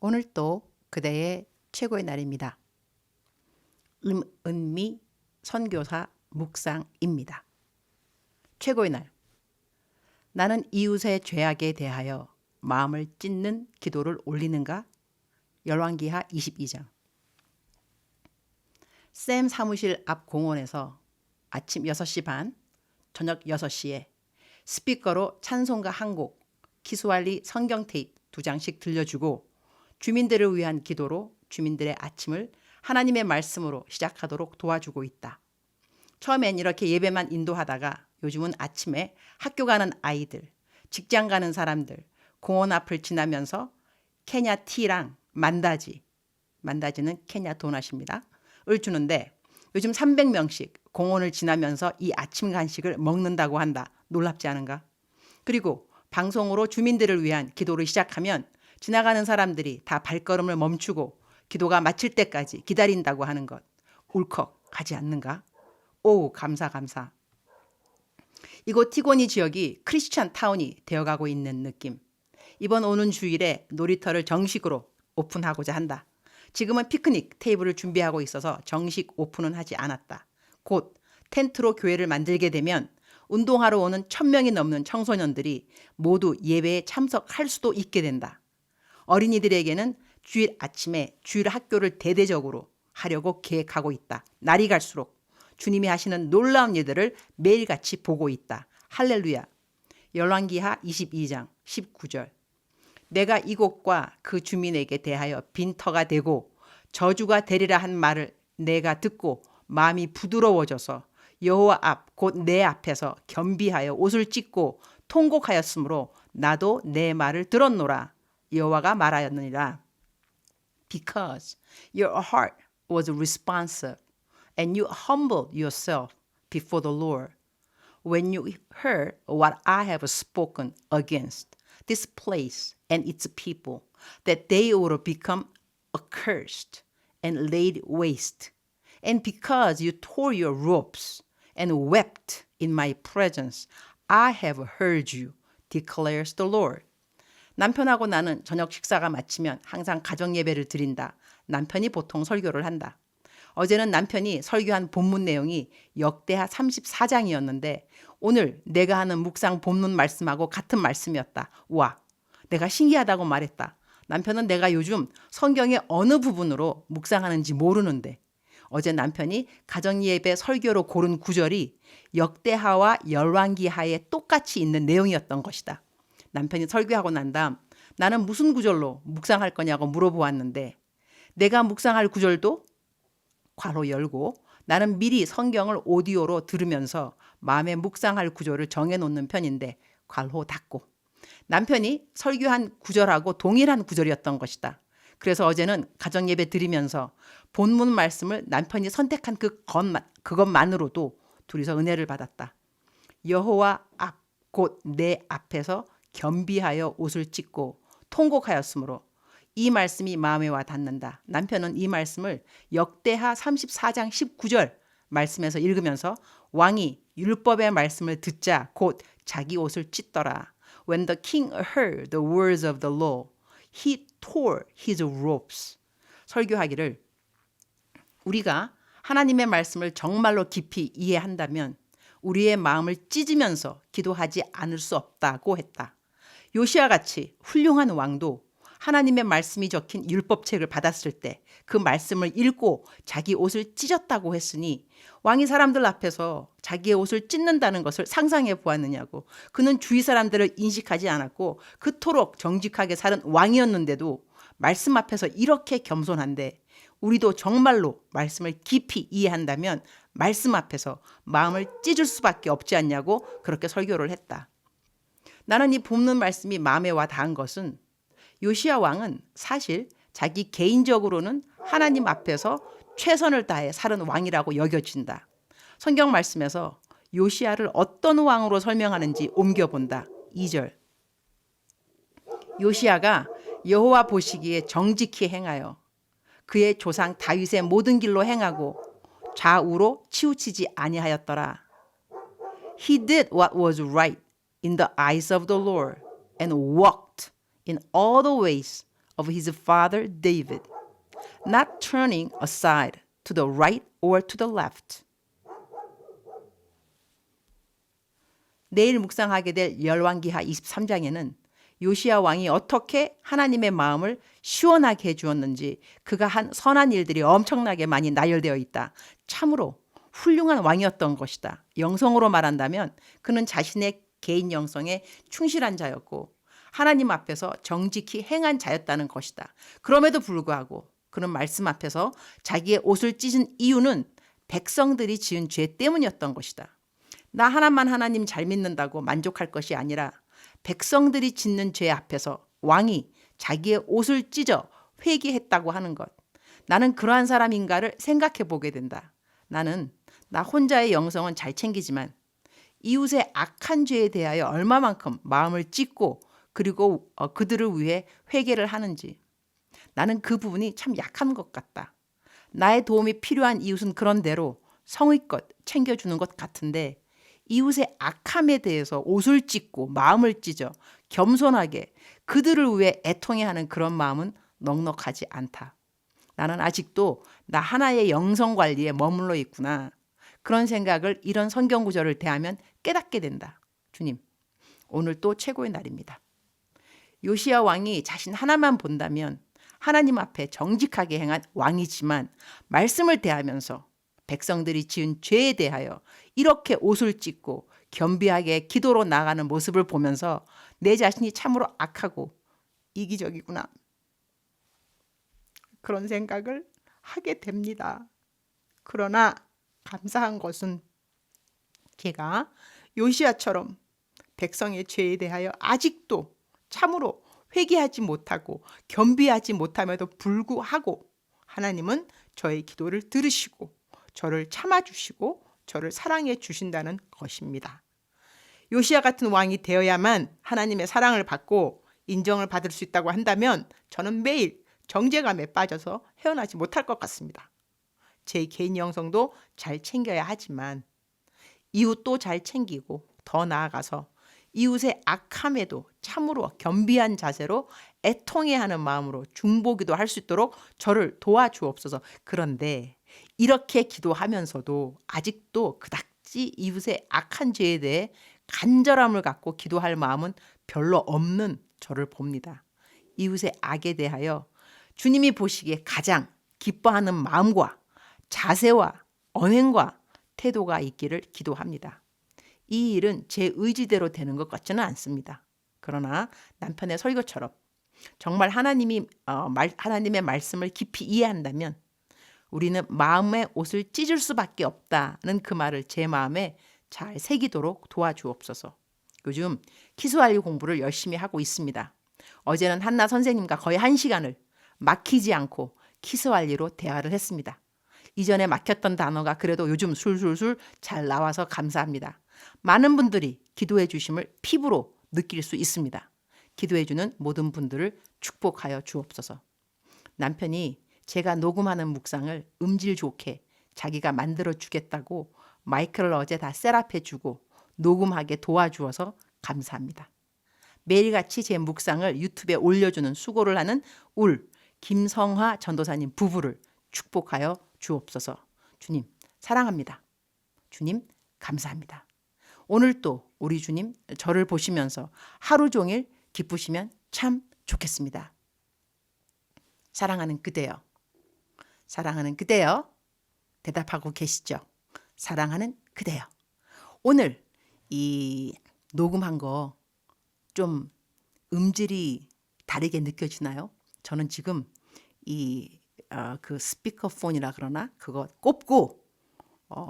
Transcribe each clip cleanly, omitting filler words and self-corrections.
오늘 또 그대의 최고의 날입니다. 은미 선교사 묵상입니다. 최고의 날. 나는 이웃의 죄악에 대하여 마음을 찢는 기도를 올리는가? 열왕기하 22장. 샘 사무실 앞 공원에서 아침 6시 반, 저녁 6시에 스피커로 찬송가 한 곡, 키스왈리 성경 테이프 2장씩 들려주고 주민들을 위한 기도로 주민들의 아침을 하나님의 말씀으로 시작하도록 도와주고 있다. 처음엔 이렇게 예배만 인도하다가 요즘은 아침에 학교 가는 아이들, 직장 가는 사람들, 공원 앞을 지나면서 케냐 티랑 만다지는 케냐 도넛입니다. 을 주는데 요즘 300명씩 공원을 지나면서 이 아침 간식을 먹는다고 한다. 놀랍지 않은가? 그리고 방송으로 주민들을 위한 기도를 시작하면 지나가는 사람들이 다 발걸음을 멈추고 기도가 마칠 때까지 기다린다고 하는 것. 울컥하지 않는가? 오, 감사. 이곳 티고니 지역이 크리스찬 타운이 되어가고 있는 느낌. 이번 오는 주일에 놀이터를 정식으로 오픈하고자 한다. 지금은 피크닉 테이블을 준비하고 있어서 정식 오픈은 하지 않았다. 곧 텐트로 교회를 만들게 되면 운동하러 오는 1000명이 넘는 청소년들이 모두 예배에 참석할 수도 있게 된다. 어린이들에게는 주일 아침에 주일 학교를 대대적으로 하려고 계획하고 있다. 날이 갈수록 주님이 하시는 놀라운 일들을 매일같이 보고 있다. 할렐루야. 열왕기하 22장 19절. 내가 이곳과 그 주민에게 대하여 빈터가 되고 저주가 되리라 한 말을 내가 듣고 마음이 부드러워져서 여호와 앞 곧 내 앞에서 겸비하여 옷을 찢고 통곡하였으므로 나도 내 말을 들었노라. 여호와가 말하였느니라. Because your heart was responsive and you humbled yourself before the Lord when you heard what I have spoken against this place and its people, that they would become accursed and laid waste. And because you tore your ropes and wept in my presence, I have heard you, declares the Lord. 남편하고 나는 저녁 식사가 마치면 항상 가정 예배를 드린다. 남편이 보통 설교를 한다. 어제는 남편이 설교한 본문 내용이 역대하 34장이었는데 오늘 내가 하는 묵상 본문 말씀하고 같은 말씀이었다. 와, 내가 신기하다고 말했다. 남편은 내가 요즘 성경의 어느 부분으로 묵상하는지 모르는데 어제 남편이 가정예배 설교로 고른 구절이 역대하와 열왕기하에 똑같이 있는 내용이었던 것이다. 남편이 설교하고 난 다음 나는 무슨 구절로 묵상할 거냐고 물어보았는데 내가 묵상할 구절도 괄호 열고 나는 미리 성경을 오디오로 들으면서 마음에 묵상할 구절을 정해놓는 편인데 괄호 닫고 남편이 설교한 구절하고 동일한 구절이었던 것이다. 그래서 어제는 가정예배 드리면서 본문 말씀을 남편이 선택한 그것만으로도 둘이서 은혜를 받았다. 여호와 앞 곧 내 앞에서 겸비하여 옷을 찢고 통곡하였으므로 이 말씀이 마음에 와 닿는다. 남편은 이 말씀을 역대하 34장 19절 말씀에서 읽으면서 왕이 율법의 말씀을 듣자 곧 자기 옷을 찢더라. When the king heard the words of the law, he tore his robes. 설교하기를 우리가 하나님의 말씀을 정말로 깊이 이해한다면 우리의 마음을 찢으면서 기도하지 않을 수 없다고 했다. 요시아 같이 훌륭한 왕도 하나님의 말씀이 적힌 율법책을 받았을 때 그 말씀을 읽고 자기 옷을 찢었다고 했으니 왕이 사람들 앞에서 자기의 옷을 찢는다는 것을 상상해 보았느냐고. 그는 주위 사람들을 인식하지 않았고 그토록 정직하게 사는 왕이었는데도 말씀 앞에서 이렇게 겸손한데 우리도 정말로 말씀을 깊이 이해한다면 말씀 앞에서 마음을 찢을 수밖에 없지 않냐고 그렇게 설교를 했다. 나는 이 본문 말씀이 마음에 와 닿은 것은 요시야 왕은 사실 자기 개인적으로는 하나님 앞에서 최선을 다해 사는 왕이라고 여겨진다. 성경 말씀에서 요시야를 어떤 왕으로 설명하는지 옮겨본다. 2절. 요시야가 여호와 보시기에 정직히 행하여 그의 조상 다윗의 모든 길로 행하고 좌우로 치우치지 아니하였더라. He did what was right in the eyes of the Lord and walked in all the ways of his father David, not turning aside to the right or to the left. 내일 묵상하게 될 열왕기하 23장에는 요시야 왕이 어떻게 하나님의 마음을 시원하게 해주었는지 그가 한 선한 일들이 엄청나게 많이 나열되어 있다. 참으로 훌륭한 왕이었던 것이다. 영성으로 말한다면 그는 자신의 개인 영성에 충실한 자였고 하나님 앞에서 정직히 행한 자였다는 것이다. 그럼에도 불구하고 그는 말씀 앞에서 자기의 옷을 찢은 이유는 백성들이 지은 죄 때문이었던 것이다. 나 하나만 하나님 잘 믿는다고 만족할 것이 아니라 백성들이 짓는 죄 앞에서 왕이 자기의 옷을 찢어 회개했다고 하는 것. 나는 그러한 사람인가를 생각해 보게 된다. 나는 나 혼자의 영성은 잘 챙기지만 이웃의 악한 죄에 대하여 얼마만큼 마음을 찢고 그리고 그들을 위해 회개를 하는지. 나는 그 부분이 참 약한 것 같다. 나의 도움이 필요한 이웃은 그런대로 성의껏 챙겨주는 것 같은데 이웃의 악함에 대해서 옷을 찢고 마음을 찢어 겸손하게 그들을 위해 애통해 하는 그런 마음은 넉넉하지 않다. 나는 아직도 나 하나의 영성 관리에 머물러 있구나. 그런 생각을 이런 성경 구절을 대하면 깨닫게 된다. 주님, 오늘 또 최고의 날입니다. 요시야 왕이 자신 하나만 본다면 하나님 앞에 정직하게 행한 왕이지만 말씀을 대하면서 백성들이 지은 죄에 대하여 이렇게 옷을 찢고 겸비하게 기도로 나아가는 모습을 보면서 내 자신이 참으로 악하고 이기적이구나. 그런 생각을 하게 됩니다. 그러나 감사한 것은 걔가 요시야처럼 백성의 죄에 대하여 아직도 참으로 회개하지 못하고 겸비하지 못함에도 불구하고 하나님은 저의 기도를 들으시고 저를 참아주시고 저를 사랑해 주신다는 것입니다. 요시야 같은 왕이 되어야만 하나님의 사랑을 받고 인정을 받을 수 있다고 한다면 저는 매일 정죄감에 빠져서 헤어나지 못할 것 같습니다. 제 개인 영성도 잘 챙겨야 하지만 이웃도 잘 챙기고 더 나아가서 이웃의 악함에도 참으로 겸비한 자세로 애통해하는 마음으로 중보기도 할 수 있도록 저를 도와주옵소서. 그런데 이렇게 기도하면서도 아직도 그닥지 이웃의 악한 죄에 대해 간절함을 갖고 기도할 마음은 별로 없는 저를 봅니다. 이웃의 악에 대하여 주님이 보시기에 가장 기뻐하는 마음과 자세와 언행과 태도가 있기를 기도합니다. 이 일은 제 의지대로 되는 것 같지는 않습니다. 그러나 남편의 설교처럼 정말 하나님의 말씀을 깊이 이해한다면 우리는 마음의 옷을 찢을 수밖에 없다는 그 말을 제 마음에 잘 새기도록 도와주옵소서. 요즘 키스완리 공부를 열심히 하고 있습니다. 어제는 한나 선생님과 거의 1시간을 막히지 않고 키스완리로 대화를 했습니다. 이전에 막혔던 단어가 그래도 요즘 술술술 잘 나와서 감사합니다. 많은 분들이 기도해 주심을 피부로 느낄 수 있습니다. 기도해 주는 모든 분들을 축복하여 주옵소서. 남편이 제가 녹음하는 묵상을 음질 좋게 자기가 만들어 주겠다고 마이크를 어제 다 셋업해 주고 녹음하게 도와주어서 감사합니다. 매일같이 제 묵상을 유튜브에 올려주는 수고를 하는 김성화 전도사님 부부를 축복하여 주옵소서. 주님 사랑합니다. 주님 감사합니다. 오늘 또 우리 주님 저를 보시면서 하루 종일 기쁘시면 참 좋겠습니다. 사랑하는 그대여. 사랑하는 그대여. 대답하고 계시죠? 사랑하는 그대여. 오늘 이 녹음한 거 좀 음질이 다르게 느껴지나요? 저는 지금 그 스피커폰이라 그러나 그거 꼽고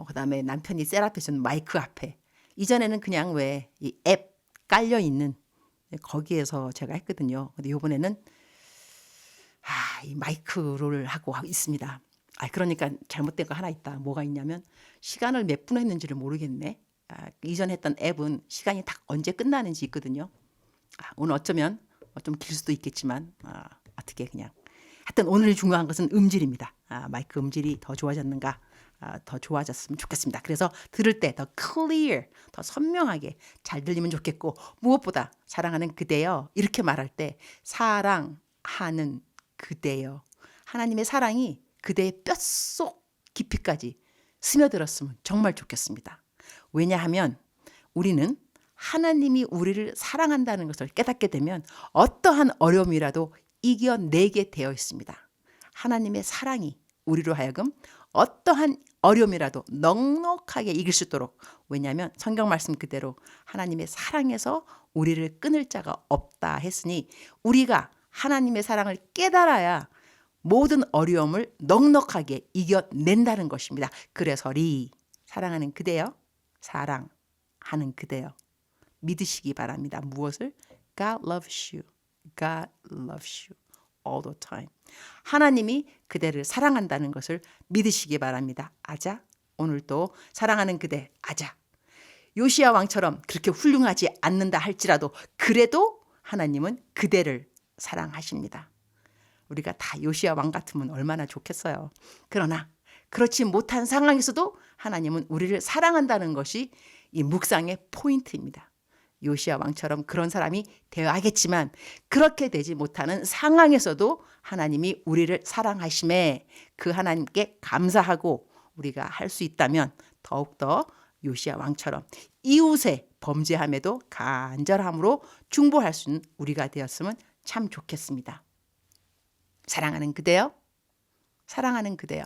그다음에 남편이 셋업해 준 마이크 앞에 이전에는 그냥 왜 이 앱 깔려 있는 거기에서 제가 했거든요. 근데 이번에는 이 마이크를 하고 있습니다. 그러니까 잘못된 거 하나 있다. 뭐가 있냐면 시간을 몇 분 했는지를 모르겠네. 이전 했던 앱은 시간이 딱 언제 끝나는지 있거든요. 오늘 어쩌면 좀 길 수도 있겠지만 어떻게 그냥 하여튼 오늘 중요한 것은 음질입니다. 마이크 음질이 더 좋아졌는가? 더 좋아졌으면 좋겠습니다. 그래서 들을 때 더 clear, 더 선명하게 잘 들리면 좋겠고 무엇보다 사랑하는 그대여 이렇게 말할 때 사랑, 하는 그대여. 하나님의 사랑이 그대의 뼛속 깊이까지 스며들었으면 정말 좋겠습니다. 왜냐하면 우리는 하나님이 우리를 사랑한다는 것을 깨닫게 되면 어떠한 어려움이라도 이겨내게 되어 있습니다. 하나님의 사랑이 우리로 하여금 어떠한 어려움이라도 넉넉하게 이길 수 있도록, 왜냐하면 성경 말씀 그대로 하나님의 사랑에서 우리를 끊을 자가 없다 했으니 우리가 하나님의 사랑을 깨달아야 모든 어려움을 넉넉하게 이겨낸다는 것입니다. 그래서리 사랑하는 그대여, 사랑하는 그대여 믿으시기 바랍니다. 무엇을? God loves you. God loves you all the time. 하나님이 그대를 사랑한다는 것을 믿으시기 바랍니다. 아자. 오늘도 사랑하는 그대 아자. 요시야 왕처럼 그렇게 훌륭하지 않는다 할지라도 그래도 하나님은 그대를 사랑하십니다. 우리가 다 요시야 왕 같으면 얼마나 좋겠어요. 그러나 그렇지 못한 상황에서도 하나님은 우리를 사랑한다는 것이 이 묵상의 포인트입니다. 요시야 왕처럼 그런 사람이 되어야겠지만 그렇게 되지 못하는 상황에서도 하나님이 우리를 사랑하심에 그 하나님께 감사하고 우리가 할 수 있다면 더욱더 요시야 왕처럼 이웃의 범죄함에도 간절함으로 중보할 수 있는 우리가 되었으면 참 좋겠습니다. 사랑하는 그대여, 사랑하는 그대여.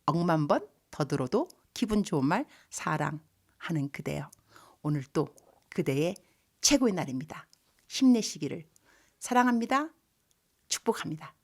억만 번 더 들어도 기분 좋은 말 사랑하는 그대여. 오늘 또 그대의 최고의 날입니다. 힘내시기를 사랑합니다. 축복합니다.